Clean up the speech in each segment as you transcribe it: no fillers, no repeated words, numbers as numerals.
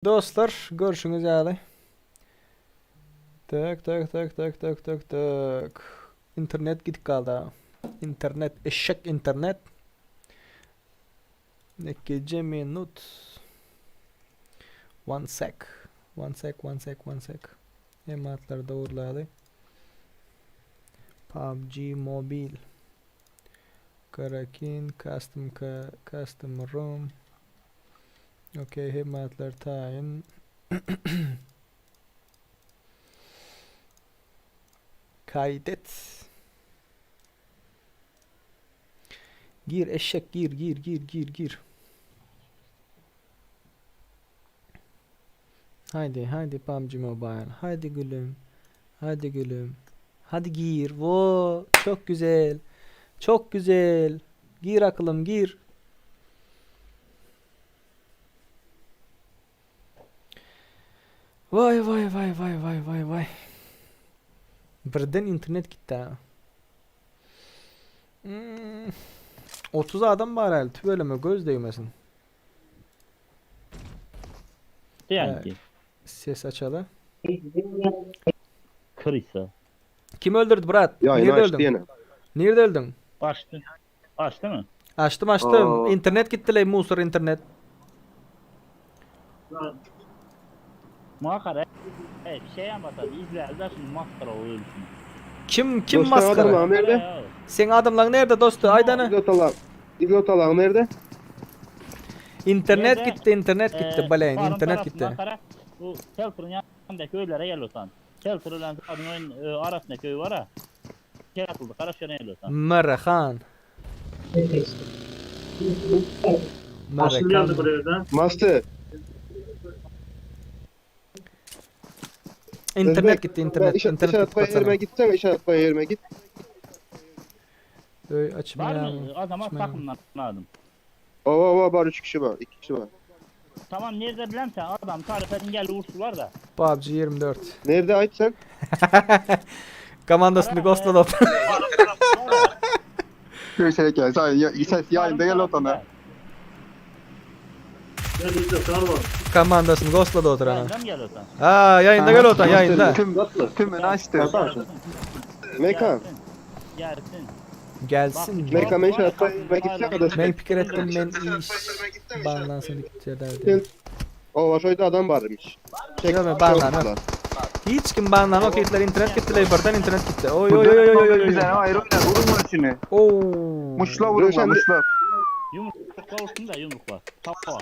Dostlar görüşünüz yani. Tak. İnternet git kaldı. İnternet eşek internet. Ne gece minut. One sec. One sec. Ematlar doğruladı. PUBG Mobile. Karakin custom room. Okay, hematlar tayin. Kaydet. Gir eşek gir. Haydi PUBG Mobile. Haydi gülüm. Hadi gir. Wo, çok güzel. Gir akıllım gir. Vay. Birden internet gitti ha. 30 adam var herhalde. Tübeleme göz değmesin. Yani ki. Ses açalı. Kırıysa. Kim öldürdü Murat? Yayını Nerede açtı öldün? yine. Nerede öldün? Açtı. Açtı mı? Açtım. Aa. İnternet gitti lan musor internet. Makara. Evet şey anlatar. İzlerler şimdi maskara o ölsün. Kim Dostlar maskara? adamlar nerede? Sen adamlar nerede dostu? Aydanı. İzot alan nerede? İnternet Nerede? gitti baleyin. Farm İnternet tarafı gitti. Makara. Bu Shelter'ın yanındaki köylere gel olsan. Shelter'ın arasındaki köy var ha. Şey atıldı. Karaşlarına gel olsan. Marahan. Başlıyordu buraya da. Master. İnternet gitti. İnternet İşaret gitti. koy yerime Batsana. gitsene. İşaret koy yerime git. Öy Var açmayalım. mı? Adama takımdan aldım. Ova var 3 kişi var. 2 kişi var. Tamam nerede bilen sen adam tarif edin gel uğursular da. PUBG 24. Nerede ait sen? Komandasını ghostladı. Köşeye gel. Sen yayında gel otana. Gel bizde kar var. Komandasını ghostladı oturana. Yayından gel olsan. Ha yayında gel otan yayında. Tümünü açtı. Mekan. Gelsin. Gelsin. Mekan ben işaret koy yerime gitsene kadar. Ben fikir ettim ben iş bağlansın dikçelerdi. Ova şöyle adam varmış. Yok, banlan, Hiç kim banlan o kitler internet gittiler buradan internet gitti. Oy. Bize ayrı oynar vurun mu içini? Oo. Muşla vurun mu muşla? Yumrukla olsun da yumrukla. Tava.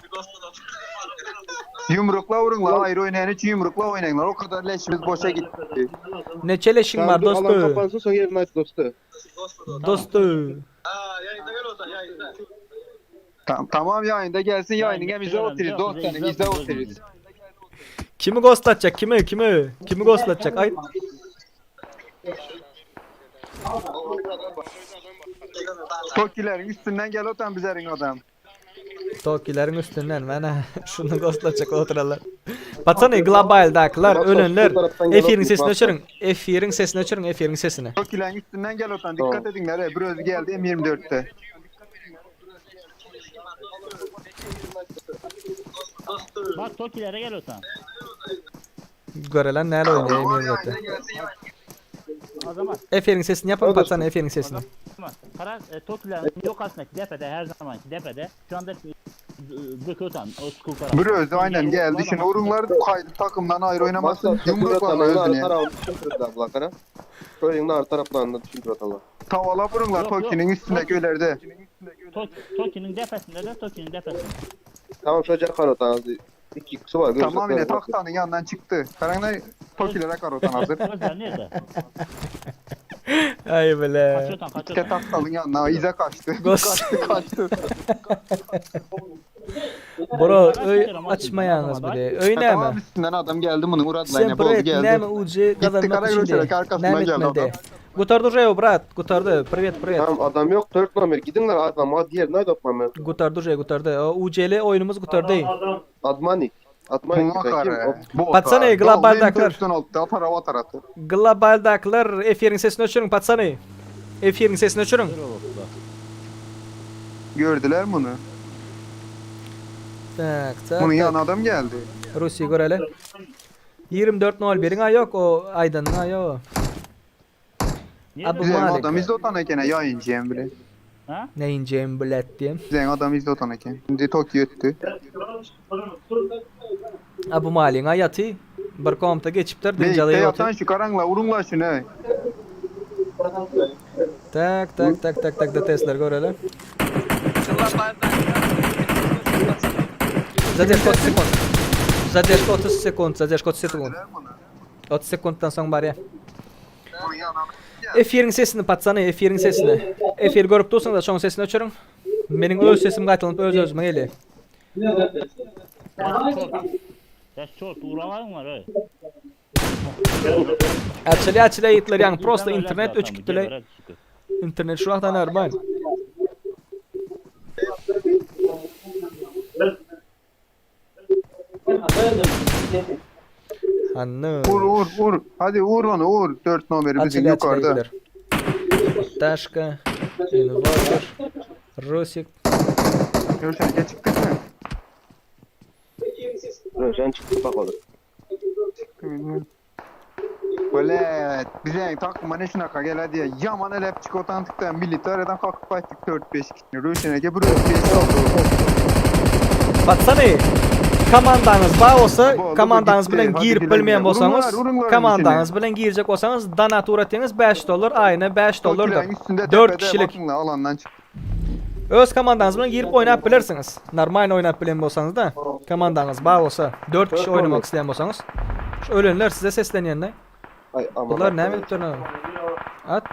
Yumrukla vurun lan ayrı oynayan için yumrukla oynayın lan. O kadar leşimiz boşa gitti. Ne çeleşin var Alan dostu. kapansın sonra yerini aç dostu. Dostu. Tamam yayında gelsin yayının hem bize oturuz. Dostlarım bize oturuz. Kimi ghostlatacak kimi? Kimi ghostlatacak? Ay. Tokilerin üstünden gel otan bizerin adam. Tokilerin üstünden bana şunu ghostlatacak oturalar. Batsana globaldakiler ölenler. F1'in sesini açarın. F1'in sesini. Tokilerin üstünden gel otan Tamam. dikkat edin nereye bir öz geldi M24'te. Bak Tokilere gel olsan. Göreler neler oynuyor M24'te. O zaman. F1'in sesini yapın batsana F1'in sesini. Para Tokilerin yok aslındaki depede her zamanki depede. Şu anda Bökötan o skul tarafı. Bir öz aynen geldi şimdi vurunlar kaydı takımdan ayrı oynamasın. Yumruklarla özünü. Köyün ar taraflarında düşündür atalım. Tavala vurunlar Yok, Toki'nin yok. üstünde köylerde. Toki'nin defesinde de Toki'nin defesinde. Tamam şöyle karotan. 2 kişi var. Tamam yine taktanın yanından çıktı. Karanlığa Tokilere karotan hazır. Gözler nerede? Ay bile. Kaçıyortan. İşte taktanın yanına ize kaçtı. Ghost. Kaçtı. Bro açma yalnız bir de. Öyle Tamam mi? üstünden adam geldi bunun Murat'la yine Sen bol привет, geldi. нами уже kazanmak Karagöl için çörek de. arkasından geldi adam. Gutardı Reo brat, gutardı. Привет. Tamam adam yok 4 numara gidin lan adam hadi yerine toplamaya. Gutardı. O UCL oyunumuz gutardı. Adam Admanik. Admanik Muhakkara. Patsana globaldaklar. Atara ataratı. Globaldaklar F1'in sesini açırın patsana. F1'in sesini açırın. Gördüler bunu. Tak. Bunun yanına adam geldi. Rusya'yı göreli. 24.01'in ay yok o Aydın'ın ayı o. Niye Abi böyle? Bizden Malik. adam izlotan eken yayıncıyım bile. Ha? Neyinceğim bilet diyeyim. Bizden adam izlotan eken. Şimdi Tokyo öttü. Abu Malik'in hayatı bir komta geçiptir Beylikte dincalıya yatan otur. şu karangla urungla şunu. Tak da testler göreli. Zadержка 30 sekund. Zadержка 30 sekund. Zadержка 30 sekund. 30 sekunddan soň bar ya. Efirin sesini patsana, efirin sesini. Efir görüp dursan da şoň sesini öçürüň. Meniň öz sesim gaýtalyp öz-özüme geli. Ses çok uğramayın var öyle. Açılı ayıtlar yani prosto internet öç gittiler. İnternet şu wagtdan normal. Anne. Vur. Hadi vur onu vur. 4 numara bizim Açılı yukarıda. ayıtlar. Taşka, invator, Rusik. Görsen geç çıktık mı? Röjen çıktı bak olur. Böyle bize takıma ne şuna gel hadi ya. Yaman elep çikotan tıktan militereden kalkıp açtık 4-5 kişi. Röjen'e buraya 5 oldu. Batsana. Komandanız bağ olsa, Bu komandanız bitti. bilen Hadi girip güle bilmeyen güle. bolsanız, Urunglar komandanız bilen girecek olsanız, donat uğratınız $5, ayına $5'dur. 4 kişilik. Alandan çık. Öz komandanız bilen girip oynayıp bilirsiniz. Normal oynayıp bilen bolsanız da, komandanız bağ olsa, 4 kişi oynamak isteyen bolsanız, şu ölenler size sesleniyenler. Ay aman. Bunlar ne yapıp durun? At.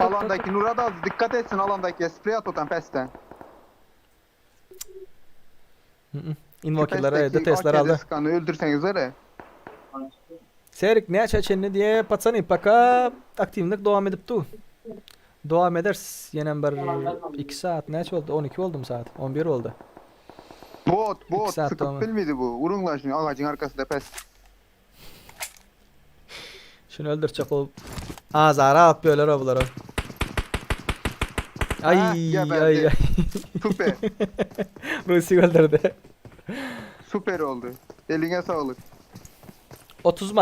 Alandaki Nur'a da dikkat etsin alandaki sprey at otan pesten. Invokillara evde testler aldı. Sıkanı öldürseniz öyle. Serik ne çeçenli diye patsani paka aktivlik devam edip du. Devam ederiz. Yenen bir 2 saat ne oldu? 12 oldu mu saat? 11 oldu. Bot saat sıkıp tamam. bilmiydi bu. Urungla şimdi ağacın arkasında pes. Şunu öldürecek olup azara at böyle robları. Ay geberdi. Süper. Rusi öldürdü. Süper oldu. Eline sağlık. 30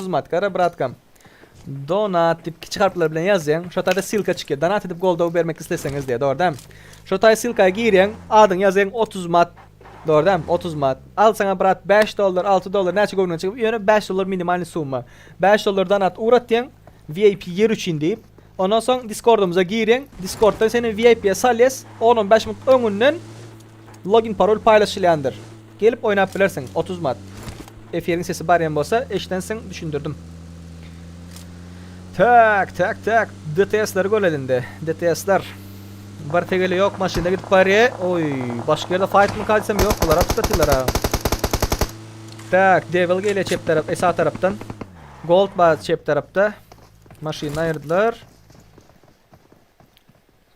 mat kara bratkam. Donat tip küçük harfler bilen yazın. Şurada silka çıkıyor. Donat edip golda vermek isteseniz diye doğru değil mi? Şurada silkaya girin. Adın yazın 30 mat. Doğru değil mi? 30 mat. Al sana brat $5, $6 ne çıkıyor onun çıkıp yönü $5 minimal summa. $5 donat uğrat diyen VIP yer için deyip ondan sonra Discord'umuza girin. Discord'da senin VIP'ye salyes 10-15 minut önünden login parol paylaşılandır. Gelip oynayabilirsin 30 mat. F7'in sesi bariyen bolsa eşitensin düşündürdüm. Tak. DTS'ler gol elinde. DTS'ler. Var tegeli yok maşında gidip bariye. Oy. Başka yerde fight mı kalsam yok. Bunlar tutatırlar ha. Tak. Devil geliyor çep taraf. Sağ taraftan. Gold baz çep tarafta. Maşını ayırdılar.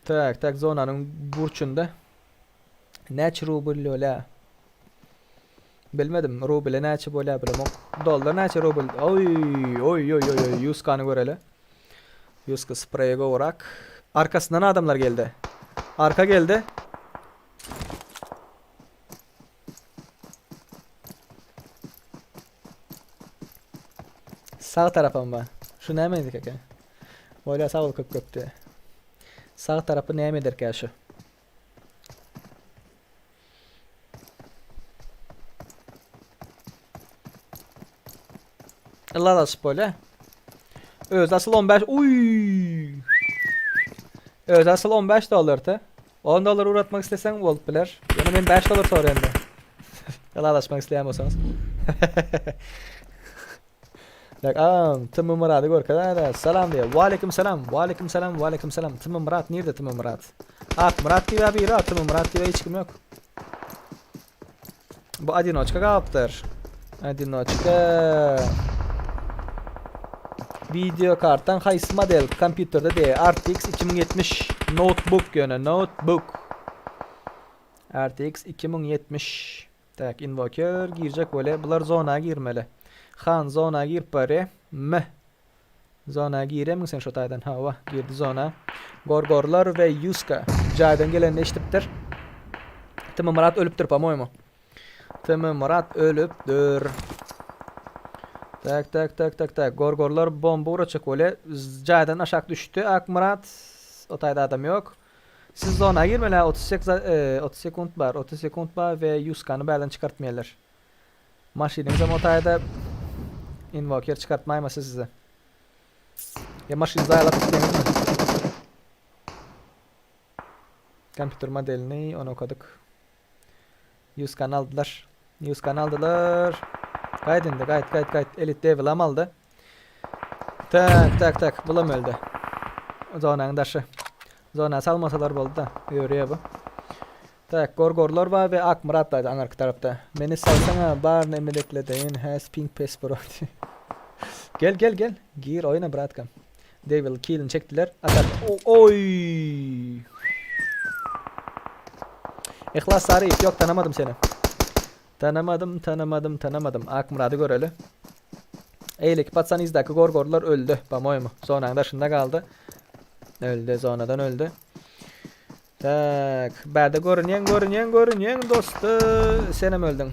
Tak. Zonanın burçunda. Neç rubl ola. Bilmedim. Ruble neçe bola bilemok. Dolar neçe ruble. Oy. 100 kanı göreli. 100 kı spreye gorak. Arkasından adamlar geldi. Arka geldi. Sağ tarafa mı? Şu ne miydi kaka? Böyle sağ ol köptü. Sağ tarafı ne midir ki şu? Allah da böyle. Öz asıl 15. Uy. Öz asıl $15'tı. $10 uğratmak istesen Volt Player. Yani ben $5 soruyorum da. Yalanlaşmak isteyemiyorsanız. Bak Tımı Murat'ı gör kadar selam diye. Aleyküm selam. Tımı Murat nerede Tımı Murat? Murat gibi biri Tımı Murat gibi hiç kim yok. Bu Adinoçka kaptır. Adinoçka. Video karttan haysi model kompüterde de RTX 2070 notebook yönü notebook. RTX 2070. Tak invoker girecek böyle. Bunlar zona girmeli. Han zona gir pare. Zona girem sen şu taydan hava girdi zona. Gorgorlar ve Yuska. Jaydan gelen eşitiptir. Tamam Murat ölüptür pamoymu. Tımı Murat ölüpdür. Tak. Gorgorlar bomba uğraşacak öyle. Caydan aşağı düştü. Ak Murat. O tayda adam yok. Siz zona girmeler. 30 sekund var. 30 sekund var ve 100 kanı belden çıkartmayarlar. Maşininize o tayda invoker çıkartmayması size. Ya maşininize ayarlatıp tutmayın mı? Kompütür modelini onu okuduk. 100 kan aldılar. 100 kan aldılar. Kaydindi kayıt. Elite level aldı. Tak. Bulam öldü. Zonanın daşı. Zona salmasalar boldu da. Yürüyor bu. Tak gorgorlar var ve Ak Murat da arka tarafta. Beni salsana bar ne melekledeyin has pink passport. Gel. Gir oyna Bratkam. Devil kill'ini çektiler. Atar. Oy. İhlas sarı ip yok tanımadım seni. Tanımadım. Ak Murat'ı göreli. Eylik patsan izdaki gorgorlar öldü. Bamoy mu? Zonanın dışında kaldı. Öldü zonadan öldü. Tak. Berde görünyen dostu. Senem öldün.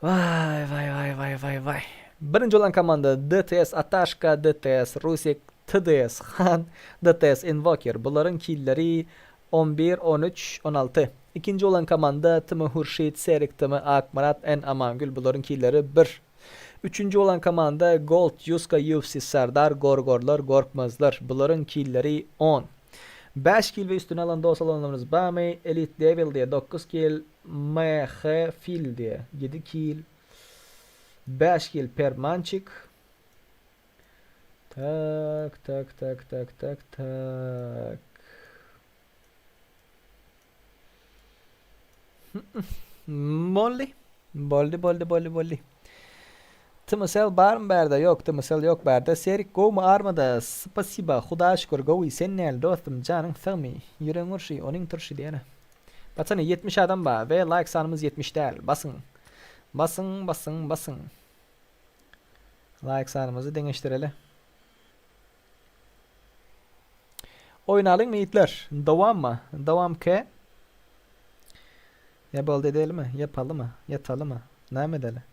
Vay. Birinci olan komanda DTS Atashka, DTS Rusik, TDS Khan, DTS Invoker. Bunların killleri 11, 13, 16. İkinci olan komanda Tımı Hurşit, Serik Tımı, Akmarat, En Amangül. Bunların killleri 1. Üçüncü olan komanda Gold, Yuska, UFC, Serdar, Gorgorlar, Gorkmazlar. Bunların killleri 10. 5 kill ve üstüne alan dost alanlarımız Bami, Elite Devil diye 9 kill, MH Fil diye 7 kill, 5 kill Permançik. Tak. Bolli. Tımısel var mı berde? Yok tımısel yok berde. Serik go mu armada? Spasiba. Huda şükür go. Sen nel dostum canın fami. Yüreğin urşi. Onun turşi diyene. Baksana 70 adam var ve like sanımız 70 değil. Basın. Like sanımızı değiştirelim. Oynayalım mı yiğitler? Devam mı? Devam ke? Yapalım edelim mi? Yatalım mı? Ne mi edelim?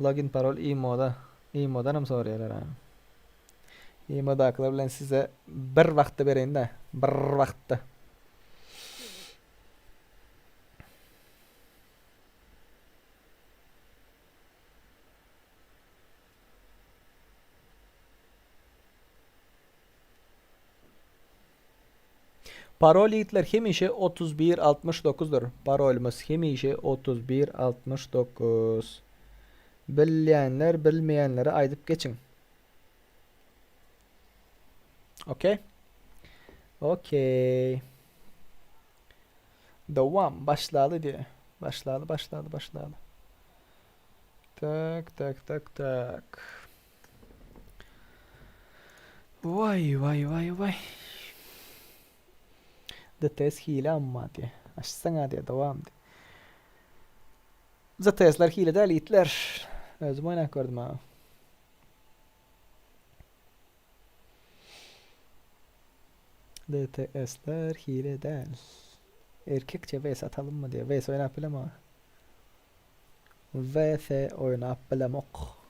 Login parol imo'dan mı soruyorlar ha? Imo'da akıllar bilen size bir vakti vereyim de. Bir vakti. Parol yiğitler hemişe 3169'dur. Parolümüz hemişe 3169. Bilenler bilmeyenlere aydıp geçin. Okey. Devam. Başladı diye. Başladı. Tak. Vay. DTS hile amma diye. Açsana diye devam diye. DTS'ler hile değil yiğitler. Özüm oynak gördüm ha. DTS'ler hile değil. Erkekçe vs atalım mı diye. Vs oynayıp bilem vs oynayıp bilem ok.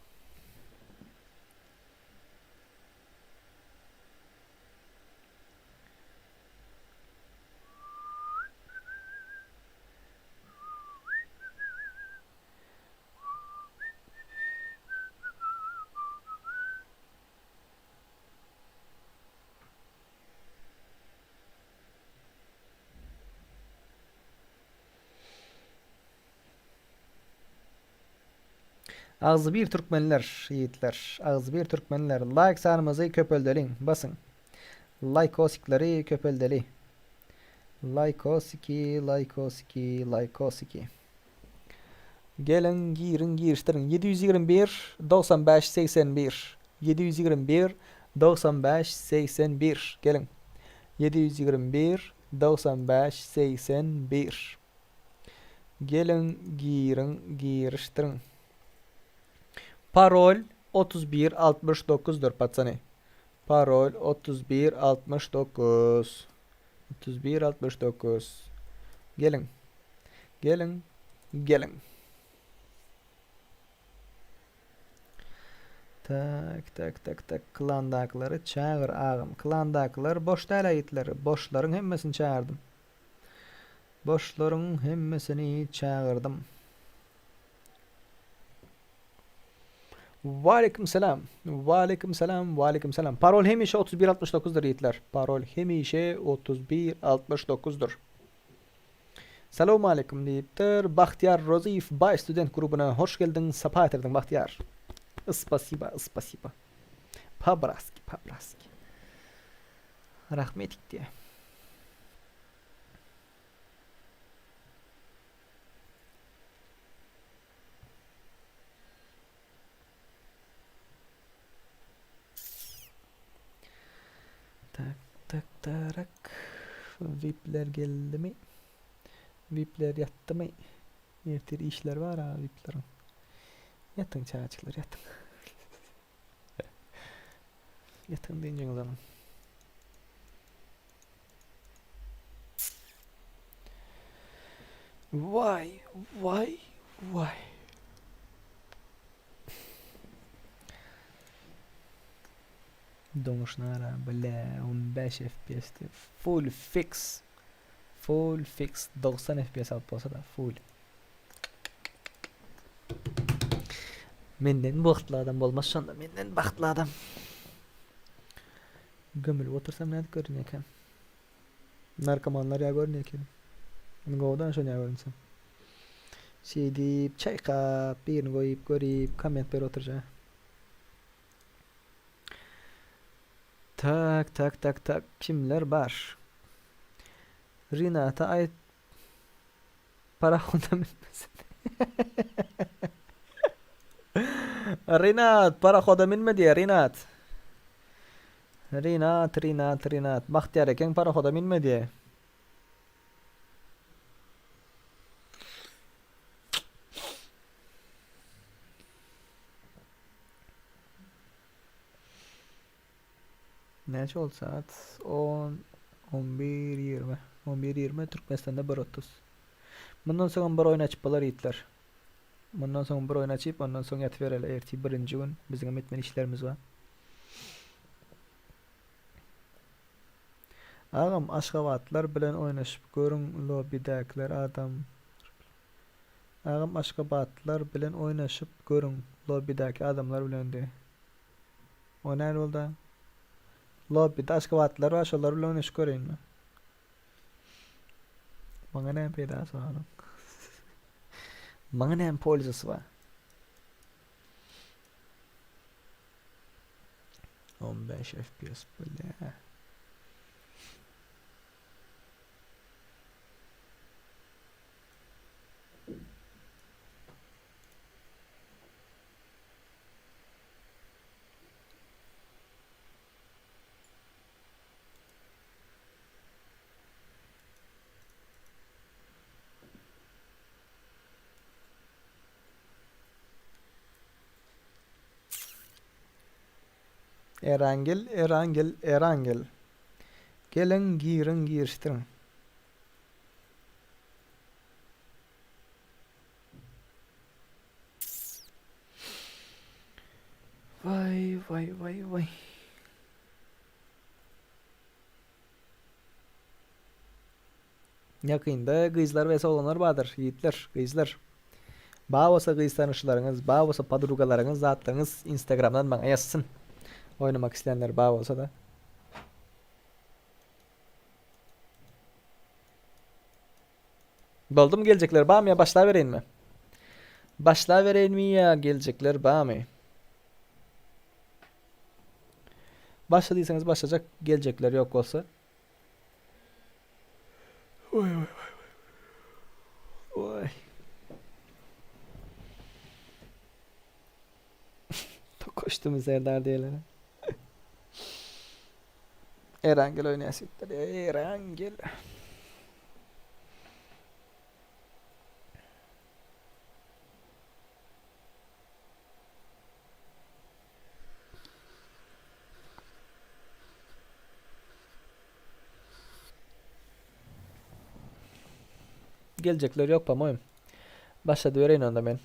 Ağzı bir Türkmenler yiğitler. Ağzı bir Türkmenler. Like sanımızı köpöldelin. Basın. Like osikleri köpöldeli. Like osiki. Gelin girin giriştirin. 721 95 81. 721 95 81. Gelin. 721 95 81. Gelin girin giriştirin. Parol 3169'dur patsani. Parol 3169. 31-69. Gelin. Gelin. Gelin. Tak. Klandakları çağır ağam. Klandaklar boş değil itleri. Boşların hemmesini çağırdım. Boşların hemmesini çağırdım. Aleyküm selam. Aleyküm selam. Aleyküm selam. Parol hemişe 3169'dur yiğitler. Parol hemişe 3169'dur. Selamun aleyküm deyiptir. Bahtiyar Rozif Bay Student grubuna hoş geldin. Safa etirdin Bahtiyar. Spasiba. Pabraski. Rahmetik diye. Tak. VIP'ler geldi mi? VIP'ler yattı mı? Ertir işler var ha VIP'lerin. Yatın çağçıklar yatın. Yatın deyince o zaman. Vay. Donuşnara bile 15 FPS'ti. Full fix. 90 FPS alıp olsa da full. Menden baxtlı adam olmaz sonda. Menden baxtlı adam. Gömülüp otursam ne görünüyor ekan? Narkomanlar ya görünüyor ekan. Go'dan şöyle ya görünsem. Şey deyip çaykap birini koyup görüp komment bir oturacağım. Tak. Kimler var? Rinata ait para honda minmesin. Rinat para honda minme diye Rinat. Rinat. Bahtiyar eken para honda minme diye. Neçe oldu saat? 10, 11, 20. 11-20 Türkmenistan'da 1:30. Bundan sonra bir oyun açıp balar yiğitler. Bundan sonra bir oyun açıp ondan sonra yatıvereler. Erti birinci gün bizim etmen işlerimiz var. Ağam aşkabatlar bilen oynaşıp görün lobidakiler adam. Ağam aşkabatlar bilen oynaşıp görün lobidaki adamlar bilen de. O ne oldu? Lobide aşkabatlar var, şolar bilen oynaşıp göreyim mi? Bana ne peydası var? Bana ne polisası var? 15 FPS böyle. Erangel. Gelin girin giriştirin. Vay. Yakında kızlar ve oğlanlar vardır yiğitler, kızlar. Bağ olsa kız tanışlarınız, bağ olsa padrugalarınız, zatlarınız Instagram'dan bana yazsın. Oynamak isteyenler bağ olsa da. Oldu mu gelecekler bağ mı ya başlayıvereyim mi? Başlayıvereyim mi ya gelecekler bağ mı? Başladıysanız başlayacak gelecekler yok olsa. Oy. Koştuğumuz yerler diyelim. Erangel oynayasıktır. Erangel. gelecekler yok pamoyum. Başladı vereyim onda ben.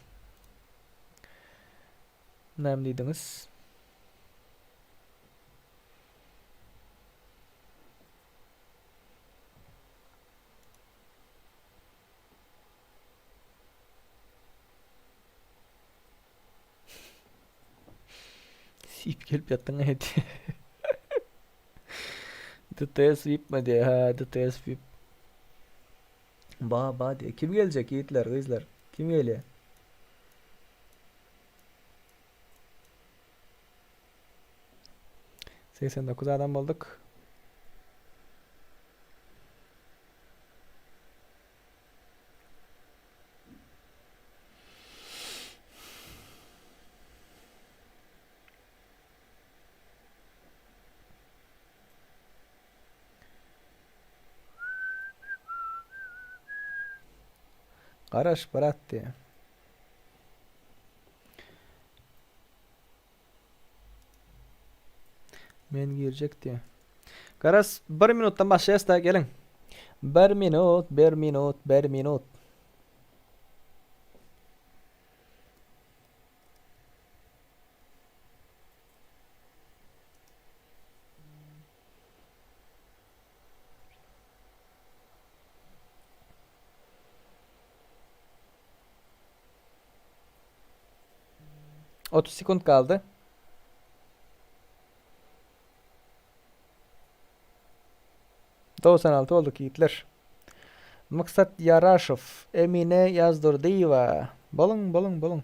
Nem dediniz? Sip gelip yattın hadi. Dıtaya sweep mi diye ha dıtaya sweep. Ba diye. Kim gelecek yiğitler kızlar? Kim geliyor? Seksen dokuz adam bulduk. Qarash baratdi. Men girecekti. Qaras 1 minutdan başlayasız da gelin. 1 minut, 1 minut, 1 minut. Otuz sekund kaldı. Doksan altı olduk yiğitler. Maksat Yaraşov, Emine Yazdurdiyeva. Bolun.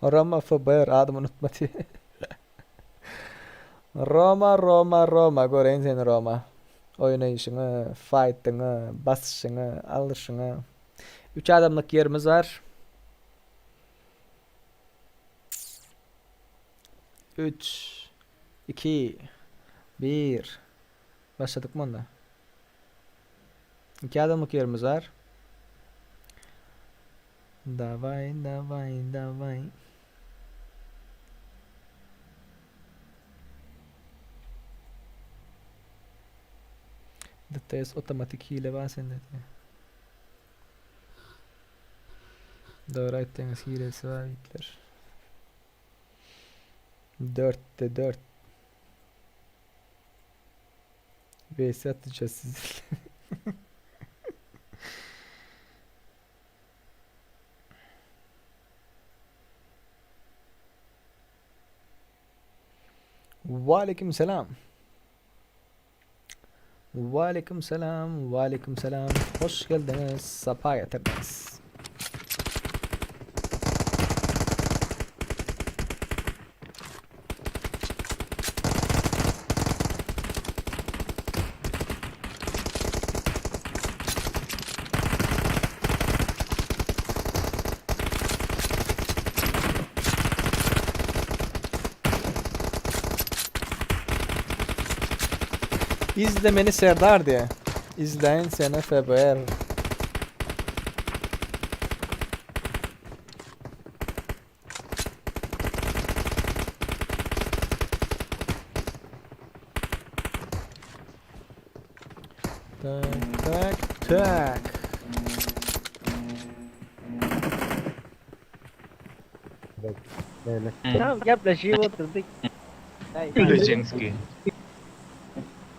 Roma FBR adım unutma diye. Roma. Göreyim seni Roma. Oynayışını, fight'ını, basışını, alışını. 3 adamlık yerimiz var. 3 2 1 Başladık mı onda? 2 adamlık yerimiz var. Davay. The test otomatik hile var sende de. Doğru ettiniz hilesi var Hitler. 4'te 4. VS atacağız sizi. Aleyküm selam. Hoş geldiniz. Safa getirdiniz. İzlemeni Serdar diye. İzleyin seni FBR. Tak. Tamam yaklaşık oturduk. Leżinski.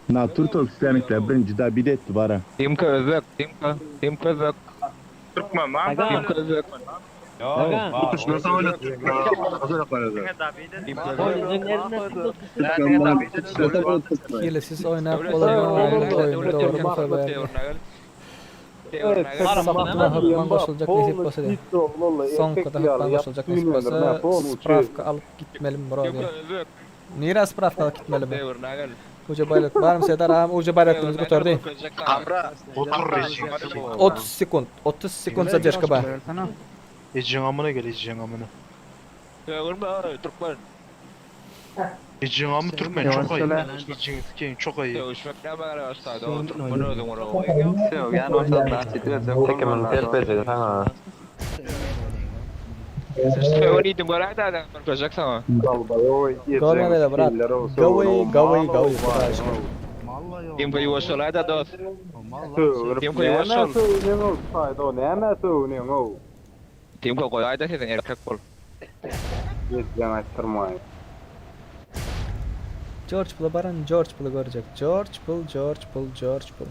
Natur Türkistan birinci da bilet var. Timka Özbek, Timka Özbek. Türkmen lan. Aga. Timka Özbek. Aga. Nasıl öyle Türkmen? Hilesiz oynayıp olabilir. Oyunu doğru mu FBR? Sapma hıkman koşulacak nesip basa diye. Son kadar hıkman koşulacak nesip basa. Spravka alıp gitmelim bro diye. Nira spravka alıp gitmelim. Uca baylat. Var mı Sedar ağam? Uca baylattığımız götürdü. Kamra otur rejim. 30 sekund. 30 sekund zadержка var. Ecin amına gel ecin amına. Türkmen. Ecin amı Türkmen çok ayı. Ecin sikeyim çok ayı. Özbek ne var aşağıda? Türkmen özüm var. Oni tim berada ada project sama. Gorma da brat. Gaway. Tim Yugoslavia dos. Tim koy başol. Tim koy ayda sen erkek bol. George Bull'u baran George Bull'u görecek. George Bull, George Bull, George Bull.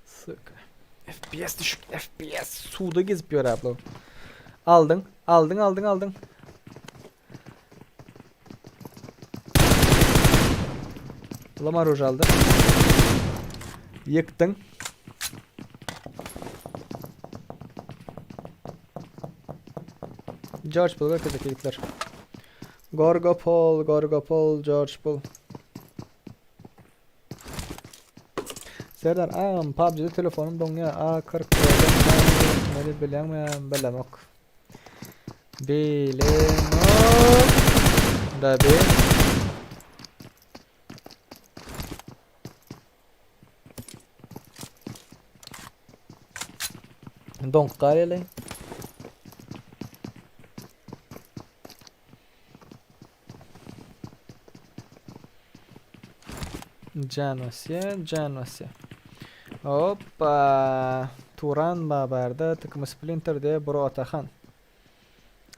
Sık. FPS düşük. FPS. Suda gezip yiyor abla. Aldın. Aldın, aldın, aldın. Lamar Rouge aldın. Yıktın. George Bull ve kızıklıklar. Gorgopol, Gorgopol, George Bull. Serdar ağam PUBG'de telefonum donuyor. A40 ne bileyim bilemok. Bilemok. Da bir. Donk kareli. Canvasya. Hoppa. Turan babarda tıkımı Splinter diye bro Atahan.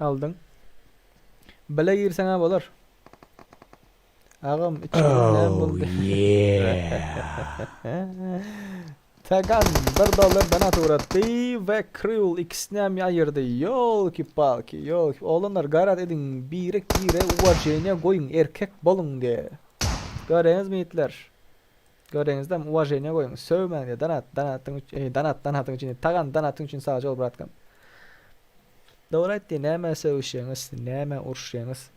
Aldın. Bile girsen abi olur. Ağam içimden buldu. Tagan $1 bana uğrattı ve Kriul ikisine mi ayırdı? Yol ki palki yol. Oğlanlar gayret edin bire uvajenya koyun erkek bolun diye. Göreniz mi itler? Görenizde mi uvajenya koyun? Sövmen diye danatın için tagan danatın için sadece ol bıratkam. Doğru etti neme sövüşeniz neme urşeniz.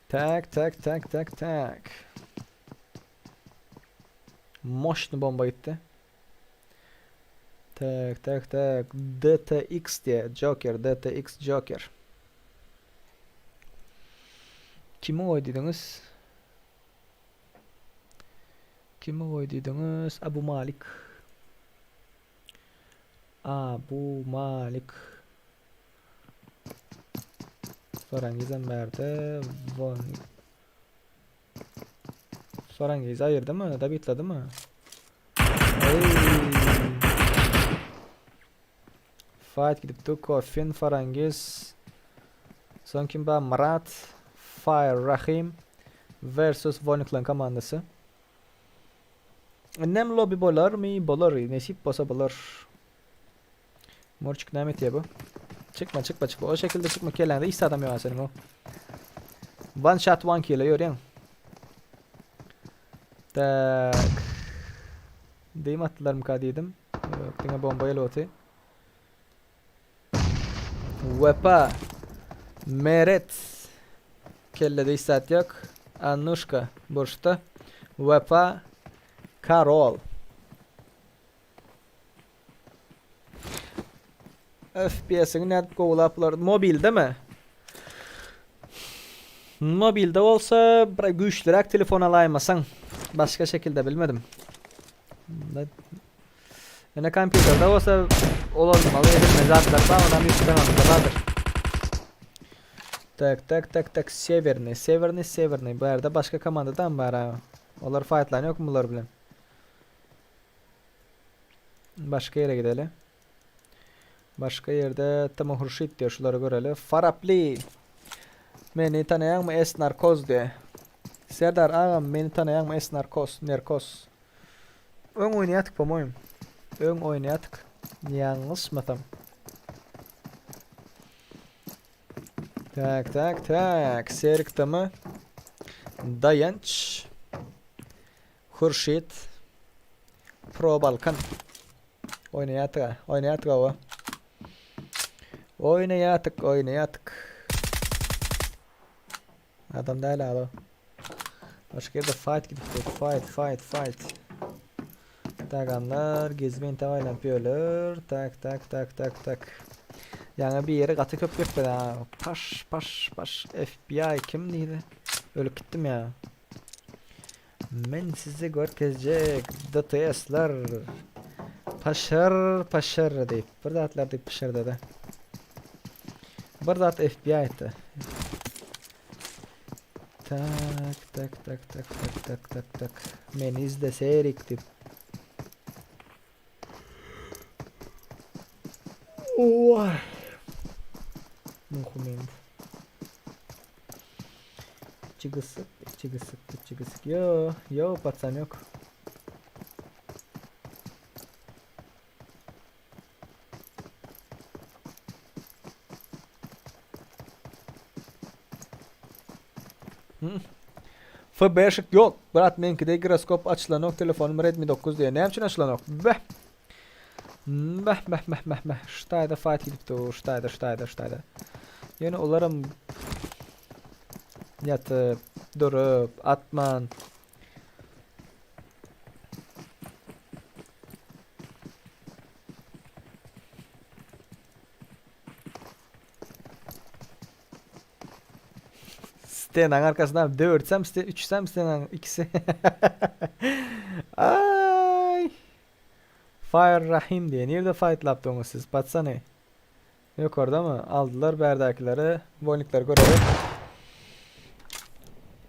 Tak. Moşnu bomba gitti. Tak. DTX diye Joker, DTX Joker. Kimi oynaydınız? Abu Malik. Sorangizem verdi. Sorangiz ayırdı mı? Da bitladı mı? Hey. Fight gidip Tukofin Farangiz. Son kim ba Marat Fire Rahim versus Voniklan komandası. Nem lobby bolar mı? Bolar. Nesip bosa bolar. Mor çık nemet ya bu. Çıkma. O şekilde çıkma kelende. İşte adam yok senin o. One shot one kill görüyorsun. Tak. Deyim attılar mı kadiydim. Yok dine bombaya loti. Wepa. Meret. Kellede istat yok. Anushka. Burçta. Wepa. Karol. FPS'ini net kovulaplar. Mobil değil mi? Mobilde olsa güçlürek telefon alaymasan. Başka şekilde bilmedim. Yine kompüterde olsa olmalı. Elimle zaten bağlanan bir süper vardır. Tak. Severny. Bu arada başka komandadan var ha. Onlar fightline yok mu bunlar bilen? Başka yere gidelim. Başka yerde tamam Hurşit diyor şuları görelim. Farapli. Beni tanıyan mı es narkoz diye. Serdar ağam beni tanıyan mı es narkoz. Ön oynayatık bu oyun. Ön oynayatık. Yanlış mı tam? Tak. Serikte mi? Dayanç. Hurşit. Pro Balkan. Oynayatık o. Oynayatık. Adam değil abi. Başka yerde fight gidip fight. Taganlar gezmeyin tavayla yapıyorlar. Tak. Yani bir yere katı köp yapıyor ha. Paş. FBI kimdiydi? Ölüp gittim ya. Ben size görkezecek DTS'lar. Paşar deyip. Bir zatlar deyip paşar dedi. Bir zat FBI etti. Tak tak tak tak tak tak tak tak. Meni izleserik dip. Oy. Muhumim. Çıgısık. Yo patsan yok. F5 yok. Brat menkide giroskop açılan yok. Telefonum Redmi 9 diye. Ne için açılan yok? Beh. Beh. Ştayda fight gidipti. Ştayda. Yani olarım yatıp, durup, atman. Sitenin arkasından dövürsem site 3'sem sitenin ikisi. Ay. Fire Rahim diye. Nerede fight laptop'unuz siz? Batsana. Yok orada mı? Aldılar berdakileri. Boyunlukları görelim.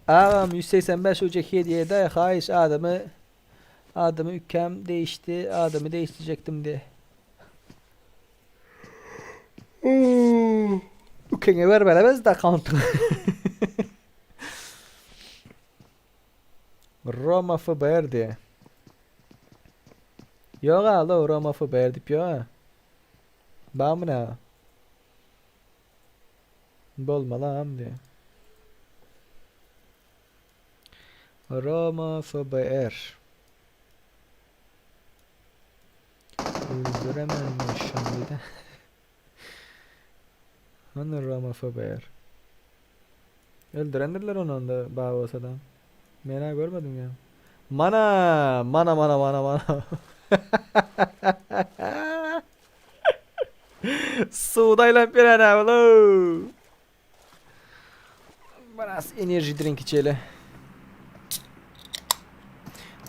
Ağam 185 Ocak hediyede hayiş adamı ülkem değişti. Adamı değiştirecektim diye. Ülkene ver veremez de account'u. Roma FBR diye. Yok alo Roma FBR dip yok. Bam ne? Bolma lan diye. Roma FBR. Öldürememiş şimdi de. Hani Roma FBR. Öldürendirler onu onda bağ olsa da. Mena görmedim ya. Mana. Suudayla bir ana oğlum. Biraz enerji drink içelim.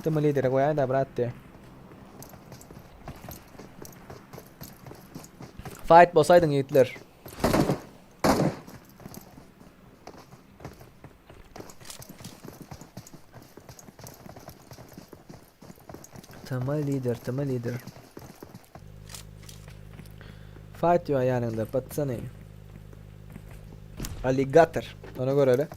Tamo líder, agora da brate. Fight bosaydın yiğitler. Tamo líder. Fight diyor yanında patsana. Alligator. Ona göre öyle.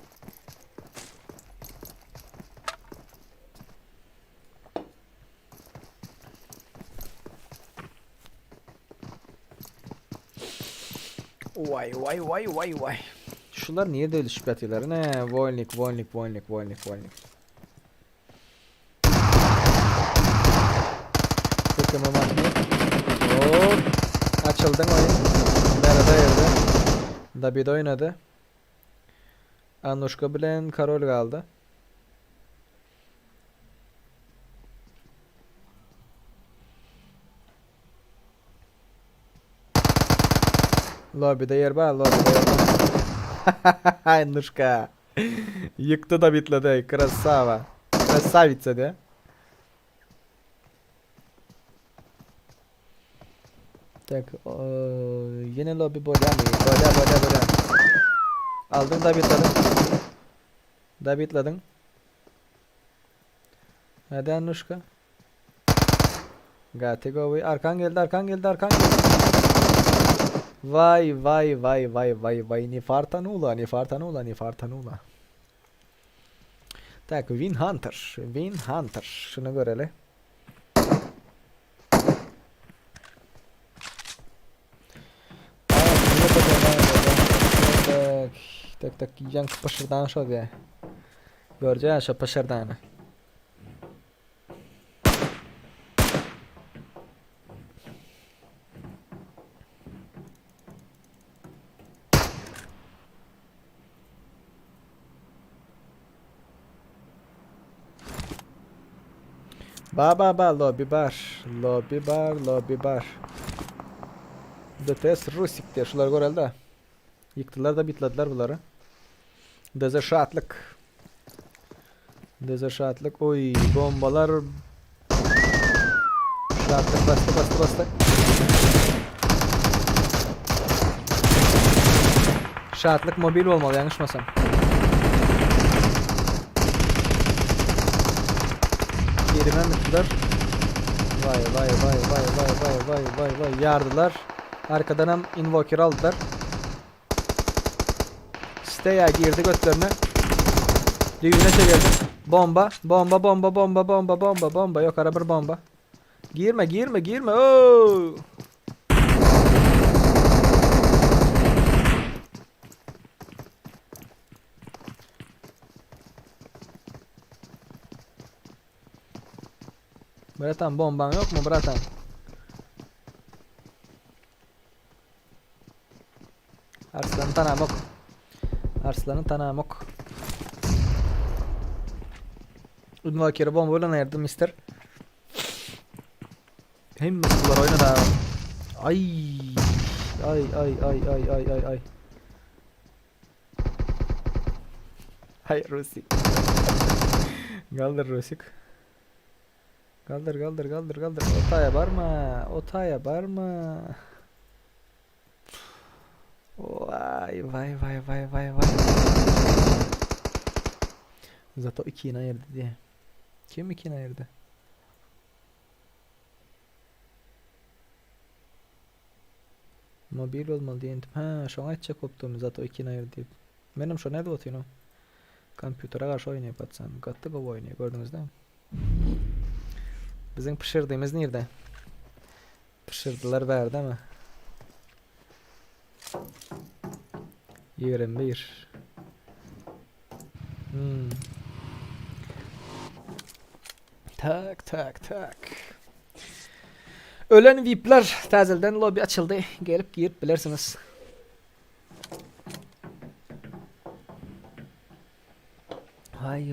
Vay. Şunlar niye de öyle şüphe atıyorlar? Ne? Voynlik. Tıkımı magnet. Hop. Açıldın oyun. Nerede yerde? David oynadı. Anushka bilen Karol kaldı. Lobby'de yer var, Anushka. Yıktı da bitledi. Krasavitsa de. Tak, yine lobby bola. Aldın da bitledin. Hadi Anushka. Gatigo arkan geldi. Vay. Nifartanula. Tak, Win Hunter. Şunu görelim. Tak, yank paşırdan şu diye. Göreceğiz şu paşırdan. Ba lobby bar. DTS Rusik diye şular göreldi. Yıktılar da bitlediler bunları. Dezerşatlık. Oy bombalar. Rahatlık bastı. Şartlık mobil olmalı yanlışmasam. Yerime mittiler. Vay yardılar. Arkadan hem invoker aldılar. Siteye girdi götlerine. Düğüne çevirdi. Bomba. Yok ara bir bomba. Girme. Oo! Bratan bomban yok mu bratan? Arslanın tanamok. Ünvakiri bombayla nerede mister? Hem mısırlar oynadı ha. Ay. Hayır Rusik. Kaldır Rusik. Kaldır. Otaya barma. Vay. Zato ikiye ayırdı diye. Kim ikiye ayırdı? Mobil olmalı diye intim. Ha, şuna açacak optuğunu zato ikiye ayırdı diye. Benim şu nerede otuyor o? Kompütere karşı oynayıp atsan. Gattı bu oynuyor gördünüz değil mi? Bizim pişirdiğimiz nerede? Pişirdiler verdi ama. 21. Tak. Ölen VIP'ler tazelden lobi açıldı. Gelip girip bilirsiniz. Vay.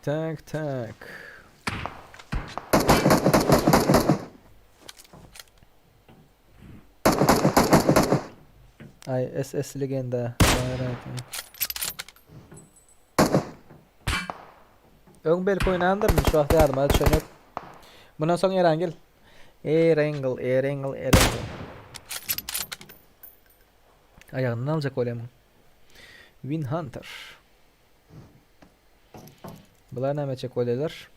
Tak. Ay SS legenda. Ön belki oynandır mı? Şu an yardıma düşünüp. Bundan sonra Erangel. Erangel. Ayağından alacak olem. Win Hunter. Bunlar ne yapacak oleler?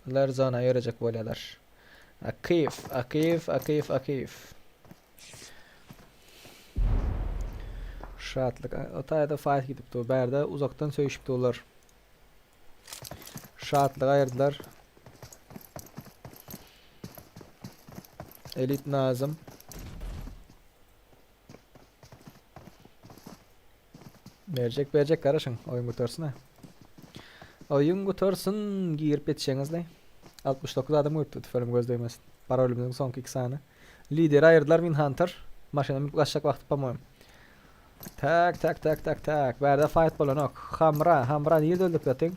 Bunlar zona yoracak oleler. Akif. Şartlık. Otayda fight gidip berde uzaktan söyüşüp dolar. Şartlık ayırdılar. Elit Nazım. Verecek karışın oyun kurtarsın ha. Oyun kurtarsın girip yetişeniz ne? 69 adam öldü tüfelim gözleyemesin. Parolümüzün son 2 saniye. Lideri ayırdılar Win Hunter. Maşına ulaşacak vakti pamoyum. Tak. Berde fight bolan ok. Hamra niye öldük zaten?